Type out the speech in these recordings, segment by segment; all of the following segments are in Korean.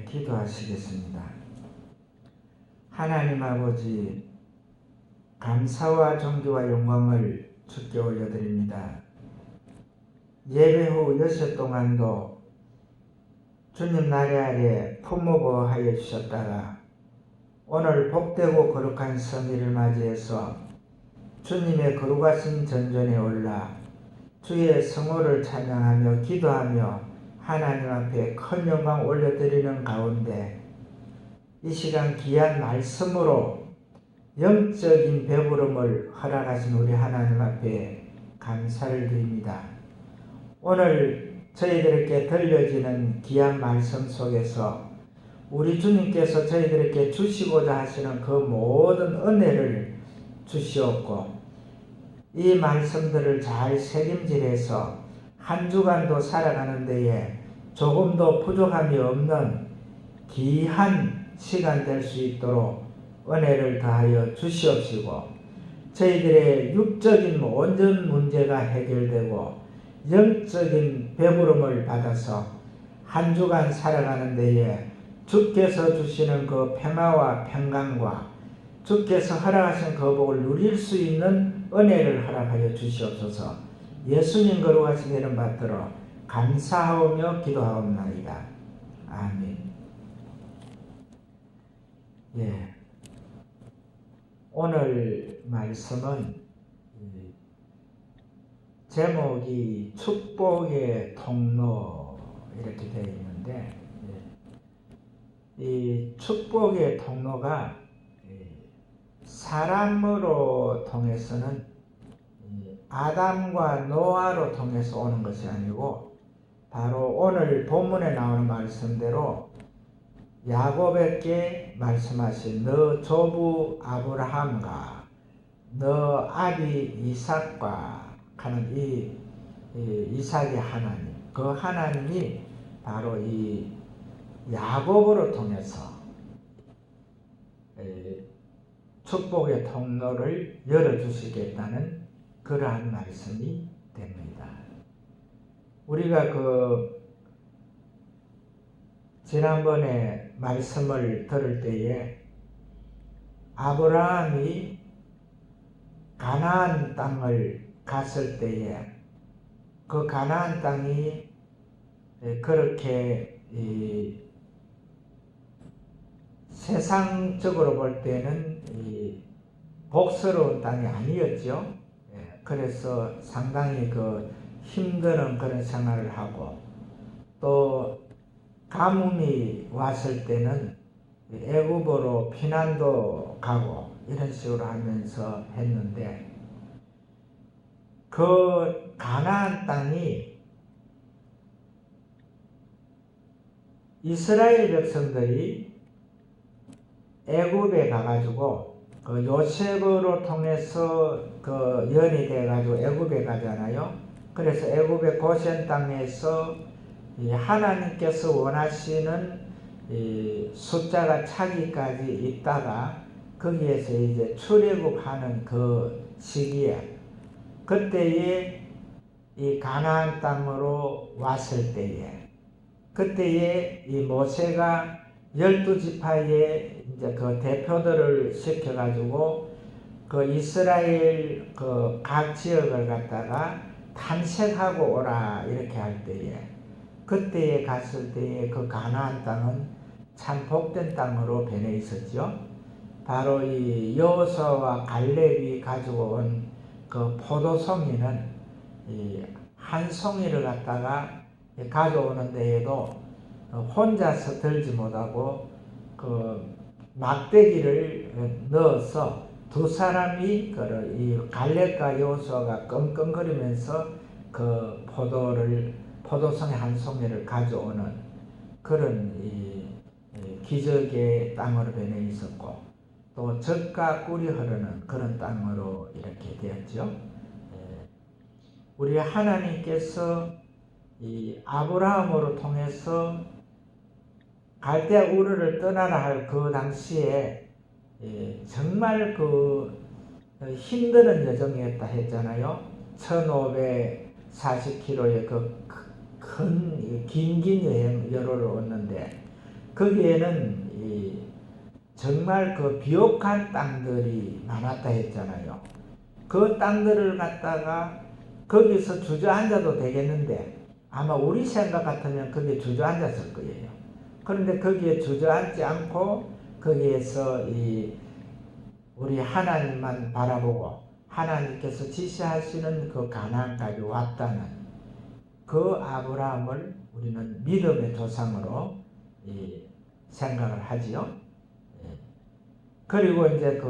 기도하시겠습니다. 하나님 아버지, 감사와 존귀와 영광을 주께 올려드립니다. 예배 후 6시 동안도 주님 나리 아래 품어보하여 주셨다가 오늘 복되고 거룩한 성일을 맞이해서 주님의 거룩하신 전전에 올라 주의 성호를 찬양하며 기도하며 하나님 앞에 큰 영광 올려드리는 가운데 이 시간 귀한 말씀으로 영적인 배부름을 허락하신 우리 하나님 앞에 감사를 드립니다. 오늘 저희들에게 들려지는 귀한 말씀 속에서 우리 주님께서 저희들에게 주시고자 하시는 그 모든 은혜를 주시옵고 이 말씀들을 잘 새김질해서 한 주간도 살아가는 데에 조금도 부족함이 없는 귀한 시간 될 수 있도록 은혜를 더하여 주시옵시고 저희들의 육적인 모든 문제가 해결되고 영적인 배부름을 받아서 한 주간 살아가는 데에 주께서 주시는 그 평화와 평강과 주께서 허락하신 그 복을 누릴 수 있는 은혜를 허락하여 주시옵소서. 예수님 거룩하신 이름 받들어 감사하오며 기도하옵나이다. 아멘. 오늘 말씀은 제목이 축복의 통로 이렇게 되어 있는데 이 축복의 통로가 사람으로 통해서는 아담과 노아로 통해서 오는 것이 아니고 바로 오늘 본문에 나오는 말씀대로 야곱에게 말씀하신 너 조부 아브라함과 너 아비 이삭과 하는 이 이삭의 하나님, 그 하나님이 바로 이 야곱으로 통해서 축복의 통로를 열어주시겠다는 그러한 말씀이 됩니다. 우리가 지난번에 말씀을 들을 때에 아브라함이 가나안 땅을 갔을 때에 그 가나안 땅이 그렇게 세상적으로 볼 때는 복스러운 땅이 아니었죠. 그래서 상당히 힘든 그런 생활을 하고 또 가뭄이 왔을 때는 애굽으로 피난도 가고 이런 식으로 하면서 했는데 그 가나안 땅이 이스라엘 백성들이 애굽에 가가지고 요셉으로 통해서 연이 돼가지고 애굽에 가잖아요. 그래서 애굽의 고센 땅에서 하나님께서 원하시는 숫자가 차기까지 있다가 거기에서 이제 출애굽하는 그 시기에 그때에 이 가나안 땅으로 왔을 때에 그때에 이 모세가 12지파의 이제 그 대표들을 시켜가지고 그 이스라엘 각 지역을 갖다가 탐색하고 오라 이렇게 할 때에 그때에 갔을 때에 그 가나안 땅은 참 복된 땅으로 변해 있었죠. 바로 이 여호수아와 갈렙이 가지고 온 그 포도송이는 한 송이를 갖다가 가져오는 데에도 혼자서 들지 못하고 막대기를 넣어서 두 사람이 이 갈렙과 여호수아가 끙끙거리면서 그 포도송이 한 송이를 가져오는 그런 기적의 땅으로 변해 있었고 또 젖과 꿀이 흐르는 그런 땅으로 이렇게 되었죠. 우리 하나님께서 이 아브라함으로 통해서 갈대아 우르를 떠나라 할 그 당시에 정말 힘드는 여정이었다 했잖아요. 1540km의 긴 여로를 왔는데 거기에는 정말 그 비옥한 땅들이 많았다 했잖아요. 그 땅들을 갖다가 거기서 주저앉아도 되겠는데 아마 우리 생각 같으면 거기에 주저앉았을 거예요. 그런데 거기에 주저앉지 않고 거기에서 우리 하나님만 바라보고 하나님께서 지시하시는 그 가나안까지 왔다는 그 아브라함을 우리는 믿음의 조상으로 생각을 하지요. 그리고 이제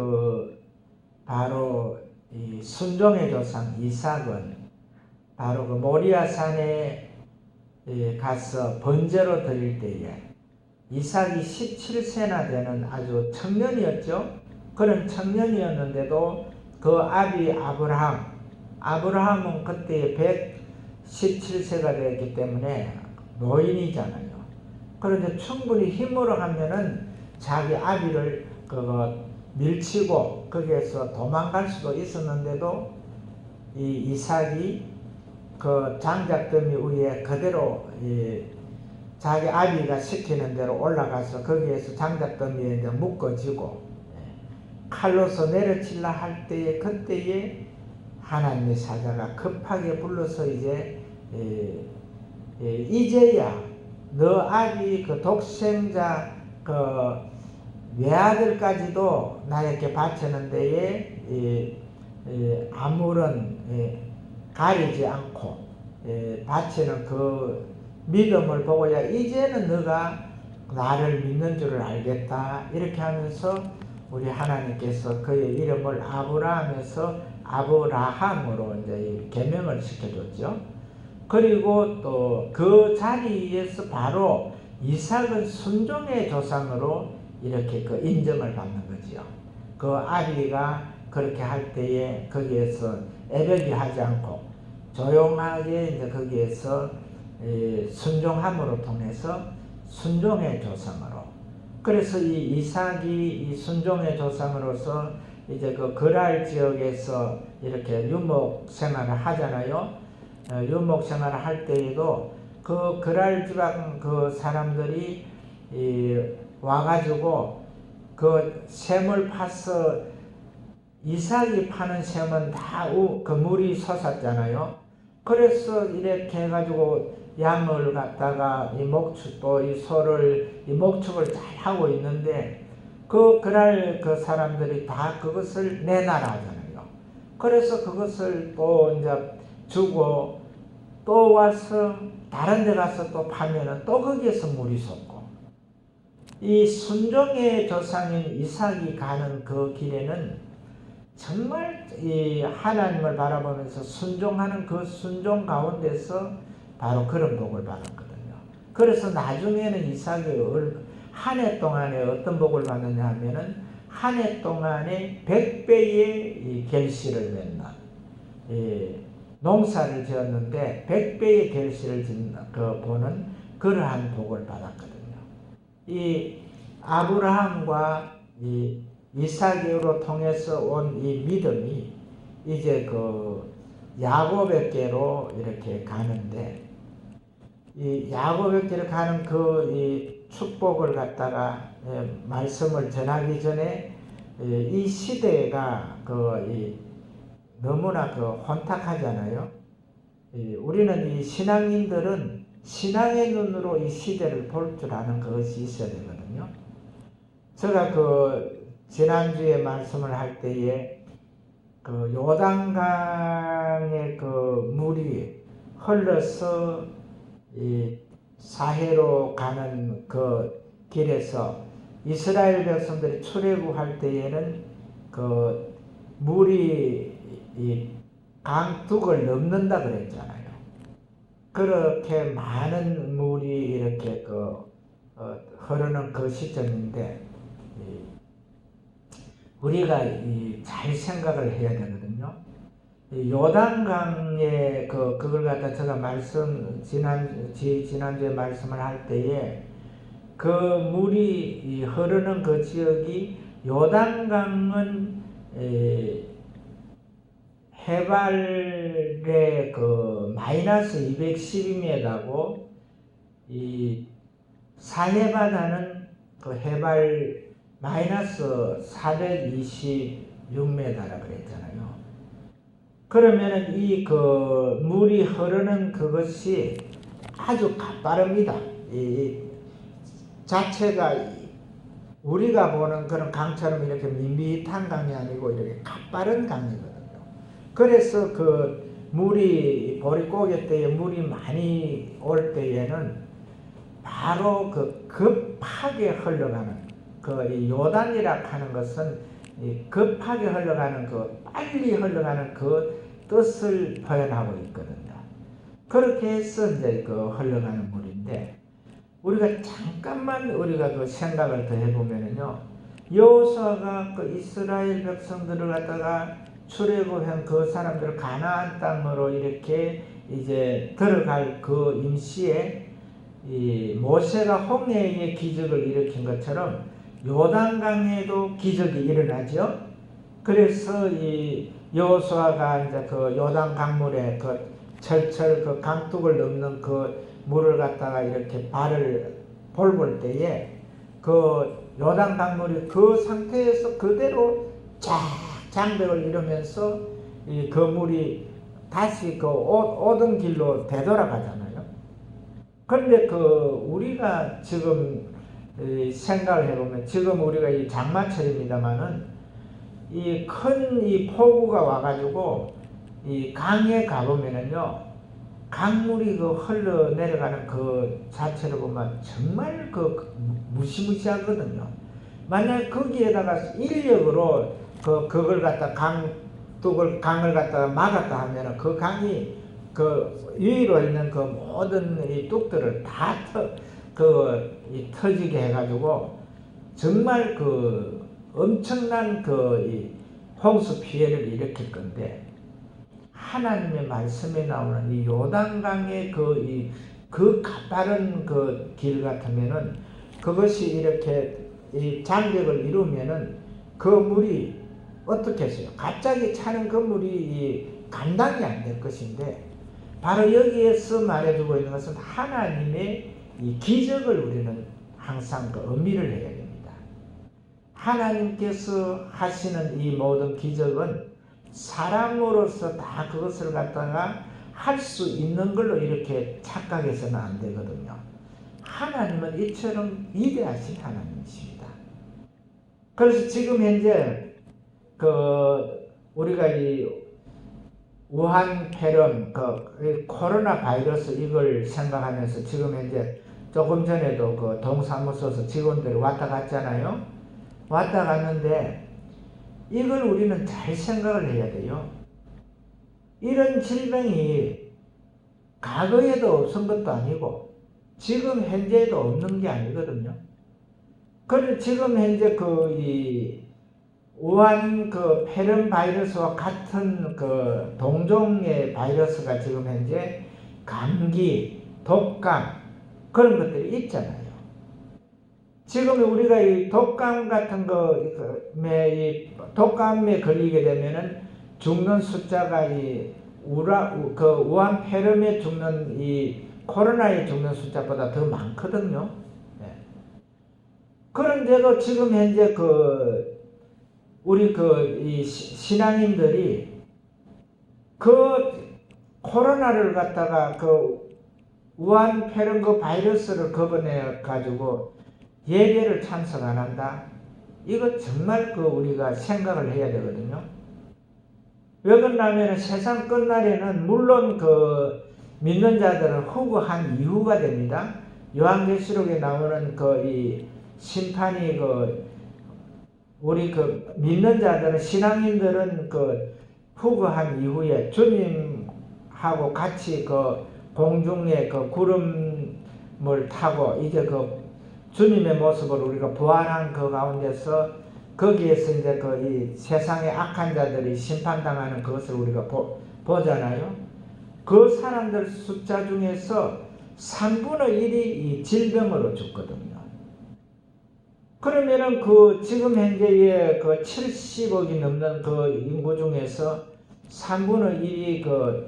바로 이 순종의 조상 이삭은 바로 그 모리아 산에 가서 번제로 드릴 때에 이삭이 17세나 되는 아주 청년이었죠. 그런 청년이었는데도 그 아비 아브라함은 그때 117세가 되었기 때문에 노인이잖아요. 그런데 충분히 힘으로 하면은 자기 아비를 밀치고 거기에서 도망갈 수도 있었는데도 이 이삭이 그 장작더미 위에 그대로 자기 아비가 시키는 대로 올라가서 거기에서 장작더미에 이제 묶어지고 칼로서 내려칠라 할 때에 그때에 하나님의 사자가 급하게 불러서 이제야 너 아비 그 독생자 그 외아들까지도 나에게 바치는 데에 아무런 가리지 않고 바치는 그 믿음을 보고야 이제는 너가 나를 믿는 줄을 알겠다. 이렇게 하면서 우리 하나님께서 그의 이름을 아브라함에서 아브라함으로 이제 개명을 시켜줬죠. 그리고 또 그 자리에서 바로 이삭은 순종의 조상으로 이렇게 그 인정을 받는 거지요. 그 아비가 그렇게 할 때에 거기에서 애별이 하지 않고 조용하게 이제 거기에서 순종함으로 통해서 순종의 조상으로. 그래서 이 이삭이 이 순종의 조상으로서 이제 그 거랄 지역에서 이렇게 유목 생활을 하잖아요. 유목 생활을 할 때에도 그 거랄 지방 그 사람들이 와가지고 그 샘을 파서 이삭이 파는 샘은 다 그 물이 솟았잖아요. 그래서 이렇게 해가지고 양을 갖다가 이 목축 또 이 소를 이 목축을 잘 하고 있는데 그날 그 사람들이 다 그것을 내놔라 하잖아요. 그래서 그것을 또 이제 주고 또 와서 다른 데 가서 또 파면은 또 거기에서 물이 솟고 이 순종의 조상인 이삭이 가는 그 길에는 정말 이 하나님을 바라보면서 순종하는 그 순종 가운데서 바로 그런 복을 받았거든요. 그래서 나중에는 이삭이 한 해 동안에 어떤 복을 받느냐 하면은 한 해 동안에 100배의 결실을 맺는 농사를 지었는데 100배의 결실을 보는 그러한 복을 받았거든요. 이 아브라함과 이 이삭으로 통해서 온 이 믿음이 이제 그 야곱에게로 이렇게 가는데 이 야곱에게로 가는 이 축복을 갖다가 말씀을 전하기 전에 이 시대가 너무나 혼탁하잖아요. 우리는 이 신앙인들은 신앙의 눈으로 이 시대를 볼 줄 아는 그것이 있어야 되거든요. 제가 지난주에 말씀을 할 때에 요단강의 물이 흘러서 이 사해로 가는 그 길에서 이스라엘 백성들이 출애굽할 때에는 물이 이 강둑을 넘는다 그랬잖아요. 그렇게 많은 물이 이렇게 흐르는 그 시점인데 우리가 잘 생각을 해야 되거든요. 요단강에 그걸 갖다 제가 지난주에 말씀을 할 때에 그 물이 흐르는 그 지역이 요단강은 해발의 마이너스 212m고 이 사해바다는 그 해발 마이너스 426m라 그랬잖아요. 그러면은 이 그 물이 흐르는 그것이 아주 가파릅니다. 이 자체가 우리가 보는 그런 강처럼 이렇게 밋밋한 강이 아니고 이렇게 가파른 강이거든요. 그래서 그 물이 보릿고개 때에 물이 많이 올 때에는 바로 그 급하게 흘러가는 그 요단이라 하는 것은 이 급하게 흘러가는 그 빨리 흘러가는 그 뜻을 표현하고 있거든요. 그렇게 해서 이제 그 흘러가는 물인데 우리가 잠깐만 우리가 그 생각을 더 해보면은요, 여호수아가 그 이스라엘 백성들을 갖다가 출애굽한 그 사람들을 가나안 땅으로 이렇게 이제 들어갈 그 임시에 이 모세가 홍해의 기적을 일으킨 것처럼 요단강에도 기적이 일어나죠. 그래서 이 여호수아가 이제 그 요단 강물에 그 철철 그 강둑을 넘는 그 물을 갖다가 이렇게 발을 볼 때에 그 요단 강물이 그 상태에서 그대로 쫙 장벽을 이루면서 이 그 물이 다시 그 오던 길로 되돌아가잖아요. 그런데 그 우리가 지금 생각을 해보면 지금 우리가 이 장마철입니다만은 이 큰 이 폭우가 와가지고 이 강에 가보면은요, 강물이 그 흘러 내려가는 그 자체를 보면 정말 그 무시무시하거든요. 만약 거기에다가 인력으로 그걸 갖다 강을 갖다가 막았다 하면은 그 강이 그 위로 있는 그 모든 이 뚝들을 다 터지게 해가지고 정말 그 엄청난 그 홍수 피해를 일으킬 건데, 하나님의 말씀에 나오는 이 요단강의 그 가파른 그 길 같으면은 그것이 이렇게 이 장벽을 이루면은 그 물이 어떻게 했어요? 갑자기 차는 그 물이 감당이 안 될 것인데, 바로 여기에서 말해주고 있는 것은 하나님의 이 기적을 우리는 항상 그 의미를 해야 됩니다. 하나님께서 하시는 이 모든 기적은 사람으로서 다 그것을 갖다가 할 수 있는 걸로 이렇게 착각해서는 안 되거든요. 하나님은 이처럼 위대하신 하나님이십니다. 그래서 지금 현재 우리가 이 우한 폐렴, 코로나 바이러스 이걸 생각하면서 지금 현재 조금 전에도 그 동사무소에서 직원들이 왔다 갔잖아요. 왔다 갔는데 이걸 우리는 잘 생각을 해야 돼요. 이런 질병이 과거에도 없은 것도 아니고 지금 현재에도 없는 게 아니거든요. 그런데 지금 현재 우한 폐렴 바이러스와 같은 동종의 바이러스가 지금 현재 감기, 독감 그런 것들이 있잖아요. 지금 우리가 이 독감 같은 독감에 걸리게 되면은 죽는 숫자가 우한 폐렴에 죽는 코로나에 죽는 숫자보다 더 많거든요. 네. 그런데도 지금 현재 우리 이 신앙인들이 코로나를 갖다가 우한 폐렴 바이러스를 거론해 가지고 예배를 참석 안 한다. 이거 정말 우리가 생각을 해야 되거든요. 왜 그러냐면 세상 끝날에는 물론 믿는 자들은 후구한 이후가 됩니다. 요한계시록에 나오는 이 심판이 우리 믿는 자들은 신앙인들은 후구한 이후에 주님하고 같이 공중에 구름을 타고 이제 주님의 모습을 우리가 부활한 가운데서 거기에서 이제 이 세상의 악한 자들이 심판당하는 그것을 우리가 보잖아요. 그 사람들 숫자 중에서 3분의 1이 이 질병으로 죽거든요. 그러면은 지금 현재의 70억이 넘는 인구 중에서 3분의 1이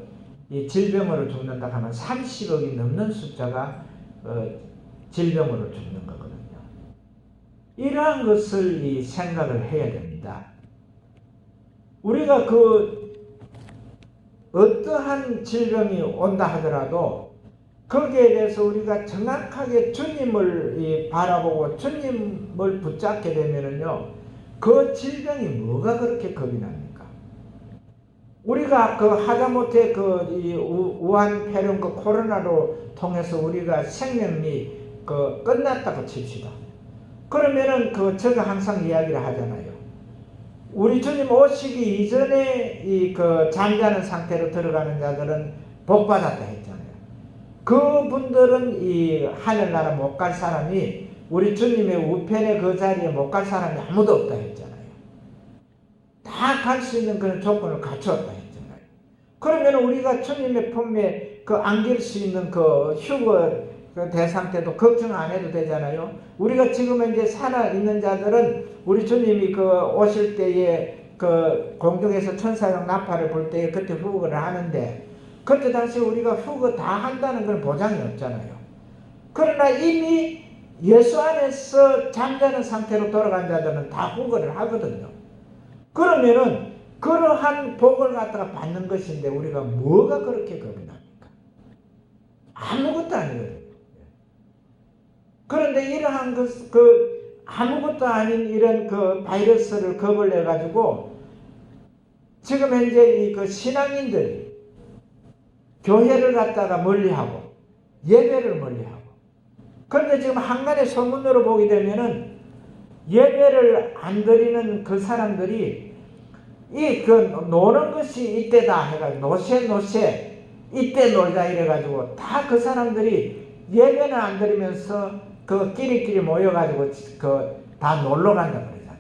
이 질병으로 죽는다 하면 30억이 넘는 숫자가 질병으로 죽는 거거든요. 이러한 것을 이 생각을 해야 됩니다. 우리가 어떠한 질병이 온다 하더라도 거기에 대해서 우리가 정확하게 주님을 바라보고 주님을 붙잡게 되면은요, 그 질병이 뭐가 그렇게 겁이 납니까? 우리가 하다못해 우한 폐렴 코로나로 통해서 우리가 생명이 끝났다고 칩시다. 그러면은 제가 항상 이야기를 하잖아요. 우리 주님 오시기 이전에 잠자는 상태로 들어가는 자들은 복받았다 했잖아요. 그분들은 이 하늘나라 못 갈 사람이, 우리 주님의 우편의 그 자리에 못 갈 사람이 아무도 없다 했잖아요. 다 갈 수 있는 그런 조건을 갖추었다 했잖아요. 그러면 우리가 주님의 품에 안길 수 있는 휴거 대상 때도 걱정 안 해도 되잖아요. 우리가 지금 이제 살아있는 자들은 우리 주님이 오실 때에 공중에서 천사형 나팔을 불 때에 그때 후거를 하는데, 그때 당시 우리가 후거 다 한다는 건 보장이 없잖아요. 그러나 이미 예수 안에서 잠자는 상태로 돌아간 자들은 다 후거를 하거든요. 그러면은 그러한 복을 갖다가 받는 것인데 우리가 뭐가 그렇게 겁이 납니까? 아무것도 아니거든요. 그런데 이러한 아무것도 아닌 이런 바이러스를 겁을 내가지고 지금 현재 신앙인들이 교회를 갖다가 멀리하고 예배를 멀리하고, 그런데 지금 한간의 소문으로 보게 되면은 예배를 안 드리는 그 사람들이 노는 것이 이때다 해가지고 노세 이때 놀자 이래가지고 다 그 사람들이 예배는 안 드리면서 끼리끼리 모여가지고 다 놀러 간다 그러잖아요.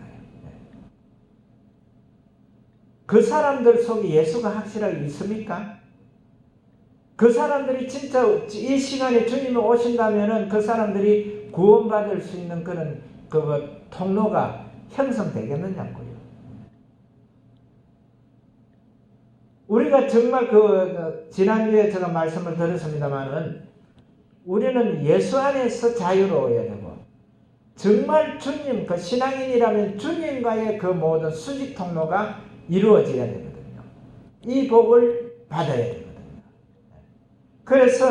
그 사람들 속에 예수가 확실하게 있습니까? 그 사람들이 진짜 이 시간에 주님이 오신다면은 그 사람들이 구원받을 수 있는 그런 통로가 형성되겠느냐고요. 우리가 정말 지난주에 제가 말씀을 드렸습니다만은 우리는 예수 안에서 자유로워야 되고, 정말 주님, 신앙인이라면 주님과의 모든 수직 통로가 이루어져야 되거든요. 이 복을 받아야 되거든요. 그래서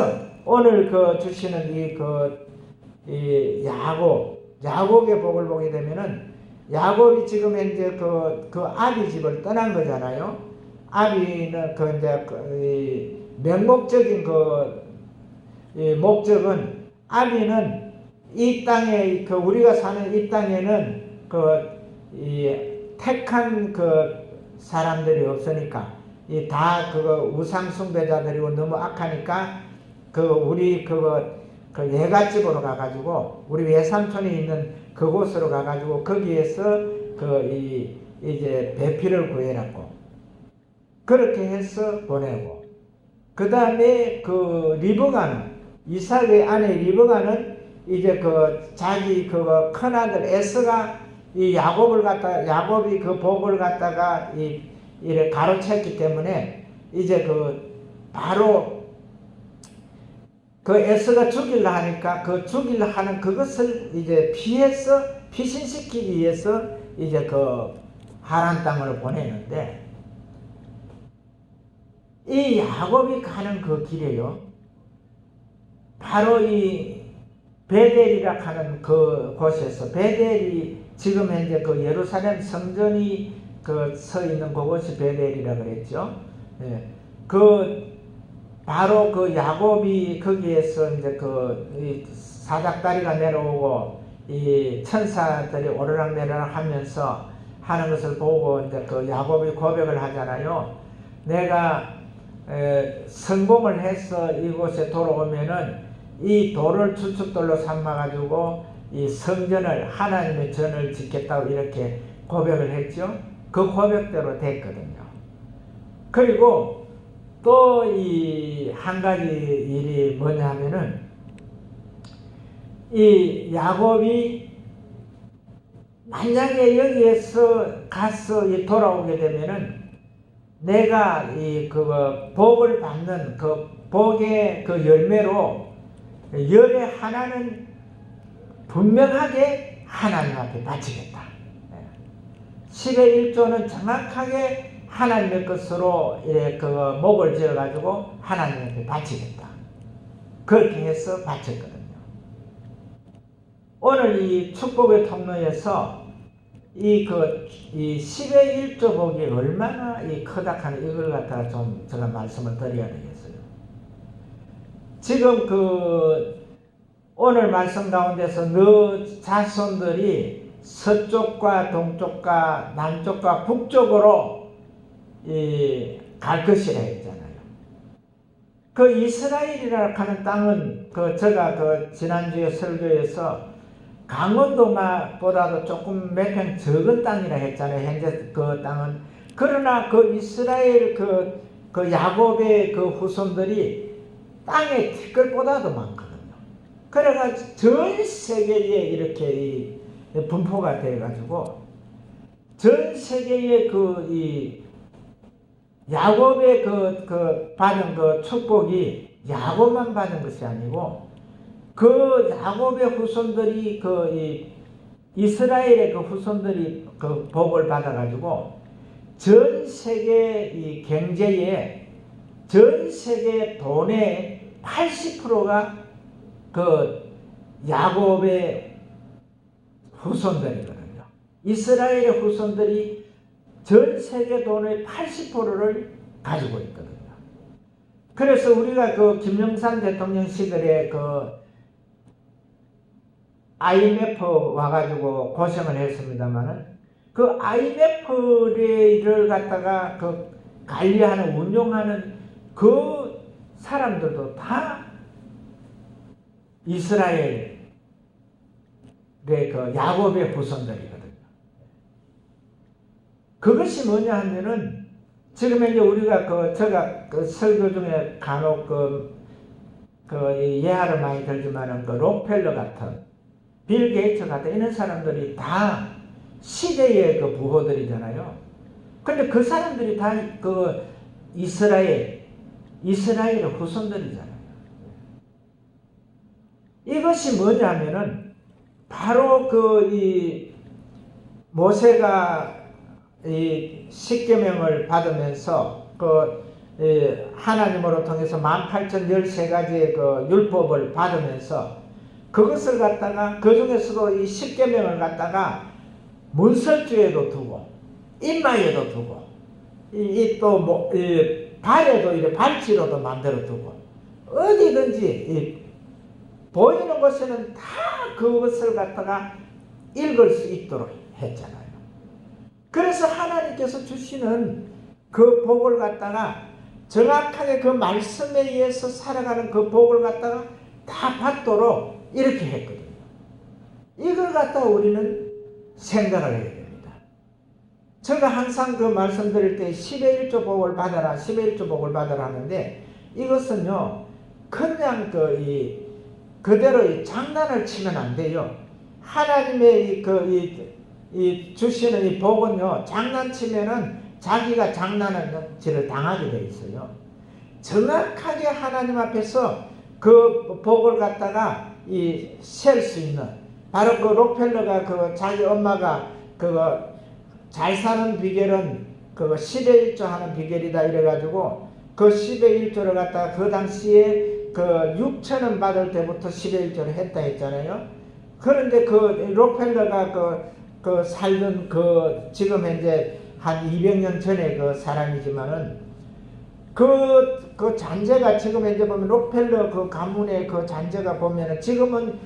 오늘 주시는 이 야곱의 복을 보게 되면은, 야곱이 지금 이제 아비 집을 떠난 거잖아요. 아비는 이제 맹목적인 목적은, 아비는 이 땅에 우리가 사는 이 땅에는 택한 사람들이 없으니까 다 우상 숭배자들이고 너무 악하니까 우리 예갓집으로 가가지고 우리 외삼촌이 있는 그곳으로 가가지고 거기에서 이제 배필을 구해놨고 그렇게 해서 보내고, 그 다음에 리브가는, 이삭의 아내 리브가는 이제 자기 큰아들 에서가 야곱이 복을 갖다가 이래 가로챘기 때문에 이제 바로 에서가 죽이려 하니까 죽이려 하는 그것을 이제 피신시키기 위해서 이제 하란 땅으로 보내는데, 이 야곱이 가는 길에요, 바로 이 베델이라 하는 곳에서, 베델이 지금 현재 예루살렘 성전이 서 있는 그곳이 베델이라 그랬죠. 예. 바로 야곱이 거기에서 이제 이 사닥다리가 내려오고 이 천사들이 오르락내리락 하면서 하는 것을 보고 이제 야곱이 고백을 하잖아요. 내가 성공을 해서 이곳에 돌아오면은 이 돌을 주춧돌로 삼아가지고 이 성전을, 하나님의 전을 짓겠다고 이렇게 고백을 했죠. 그 고백대로 됐거든요. 그리고 또 이 한 가지 일이 뭐냐 하면은, 이 야곱이 만약에 여기에서 가서 돌아오게 되면은 내가 복을 받는 복의 열매로 열의 하나는 분명하게 하나님 앞에 바치겠다. 10의 1조는 정확하게 하나님의 것으로 그 목을 지어가지고 하나님 앞에 바치겠다. 그렇게 해서 바쳤거든요. 오늘 이 축복의 통로에서 이 10의 1조 복이 얼마나 크다 하는 이걸 갖다가 좀 제가 말씀을 드려야 되겠어요. 지금 오늘 말씀 가운데서 너 자손들이 서쪽과 동쪽과 남쪽과 북쪽으로 갈 것이라 했잖아요. 그 이스라엘이라 하는 땅은 제가 지난주에 설교에서 강원도보다도 조금 몇 평 적은 땅이라 했잖아요. 현재 그 땅은. 그러나 그 이스라엘 그 야곱의 그 후손들이 땅의 티끌보다도 많거든요. 그래가지고 전 세계에 이렇게 분포가 돼가지고 전 세계의 야곱의 받은 축복이 야곱만 받은 것이 아니고 그 야곱의 후손들이 이스라엘의 후손들이 복을 받아가지고 전 세계 이 경제에 전 세계 돈의 80%가 야곱의 후손들이거든요. 이스라엘의 후손들이 전 세계 돈의 80%를 가지고 있거든요. 그래서 우리가 김영삼 대통령 시절에 IMF 와가지고 고생을 했습니다만은 그 IMF를 갖다가 관리하는 운용하는 그 사람들도 다 이스라엘의 야곱의 후손들이거든요. 그것이 뭐냐 하면은 지금 이제 우리가 제가 설교 중에 간혹 예화를 많이 들지만은 록펠러 같은 빌 게이츠 같은 이런 사람들이 다 시대의 부호들이잖아요. 근데 그 사람들이 다 이스라엘의 후손들이잖아요. 이것이 뭐냐면은 바로 모세가 이 십계명을 받으면서 하나님으로 통해서 18,013가지의 율법을 받으면서 그것을 갖다가 그 중에서도 이 십계명을 갖다가 문설주에도 두고 이마에도 두고 발에도 이렇게 발치로도 만들어 두고 어디든지 보이는 곳에는 다 그것을 갖다가 읽을 수 있도록 했잖아요. 그래서 하나님께서 주시는 그 복을 갖다가 정확하게 그 말씀에 의해서 살아가는 그 복을 갖다가 다 받도록 이렇게 했거든요. 이걸 갖다가 우리는 생각을 해야 됩니다. 제가 항상 말씀드릴 때 10의 1조 복을 받아라, 10의 1조 복을 받아라 하는데 이것은요, 그냥 그대로 장난을 치면 안 돼요. 하나님의 주시는 이 복은요, 장난치면은 자기가 장난질을 당하게 돼 있어요. 정확하게 하나님 앞에서 그 복을 갖다가 셀 수 있는, 바로 록펠러가 자기 엄마가 잘 사는 비결은 10의 1조 하는 비결이다 이래가지고 10의 1조를 갖다가 그 당시에 6천원 받을 때부터 10의 1조를 했다 했잖아요. 그런데 록펠러가 살던 지금 현재 한 200년 전에 사람이지만은 잔재가 지금 현재 보면 록펠러 가문의 잔재가 보면은 지금은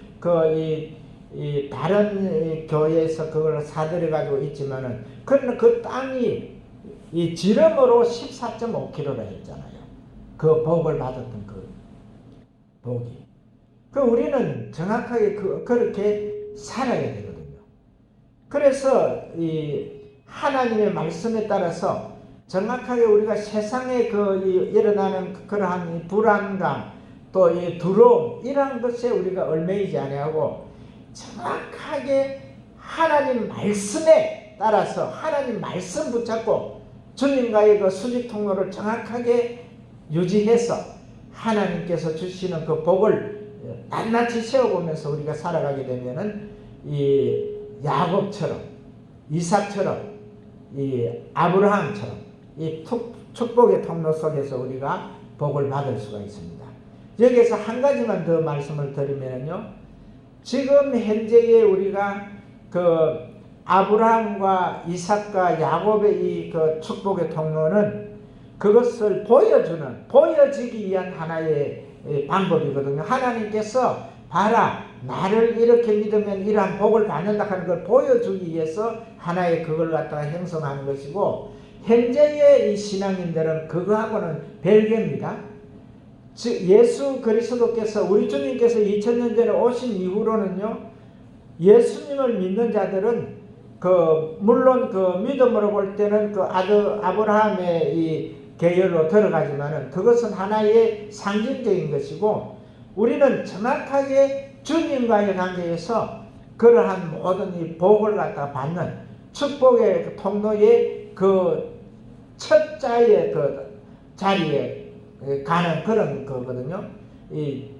다른 교회에서 그걸 사들여 가지고 있지만은 그러나 그 땅이 이 지름으로 14.5km라 했잖아요. 그 복을 받았던 복이. 우리는 정확하게 그렇게 살아야 되거든요. 그래서 하나님의 말씀에 따라서 정확하게 우리가 세상에 일어나는 그러한 불안감, 또 두려움, 이러한 것에 우리가 얽매이지 아니하고 정확하게 하나님 말씀에 따라서 하나님 말씀 붙잡고 주님과의 수직 통로를 정확하게 유지해서 하나님께서 주시는 그 복을 낱낱이 세워보면서 우리가 살아가게 되면은 이 야곱처럼, 이삭처럼, 이 아브라함처럼 이 축복의 통로 속에서 우리가 복을 받을 수가 있습니다. 여기에서 한 가지만 더 말씀을 드리면요, 지금 현재의 우리가 그 아브라함과 이삭과 야곱의 이 그 축복의 통로는 그것을 보여지기 위한 하나의 방법이거든요. 하나님께서 봐라, 나를 이렇게 믿으면 이러한 복을 받는다 하는 걸 보여주기 위해서 하나의 그걸 갖다가 형성하는 것이고, 현재의 이 신앙인들은 그거하고는 별개입니다. 즉 예수 그리스도께서, 우리 주님께서 2000년 전에 오신 이후로는요, 예수님을 믿는 자들은 물론 믿음으로 볼 때는 아브라함의 이 계열로 들어가지만은 그것은 하나의 상징적인 것이고, 우리는 정확하게 주님과의 관계에서 그러한 모든 이 복을 갖다 받는 축복의 통로의 첫 자의 자리에 가는 그런 거거든요.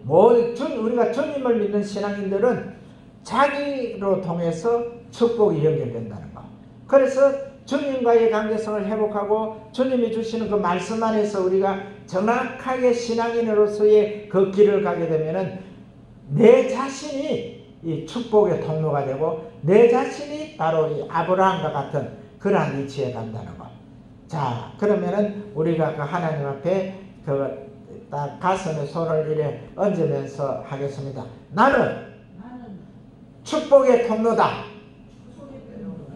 우리가 주님을 믿는 신앙인들은 자기로 통해서 축복이 연결된다는 거. 그래서 주님과의 관계성을 회복하고 주님이 주시는 그 말씀 안에서 우리가 정확하게 신앙인으로서의 그 길을 가게 되면은 내 자신이 이 축복의 통로가 되고 내 자신이 바로 이 아브라함과 같은 그러한 위치에 간다는 거. 자, 그러면은 우리가 그 하나님 앞에 딱 가슴에 손을 이래 얹으면서 하겠습니다. 나는 축복의 통로다.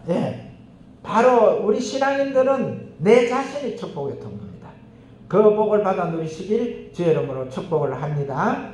예, 바로 우리 신앙인들은 내 자신이 축복의 통로입니다. 그 복을 받아 누리시길 주의 이름으로 축복을 합니다.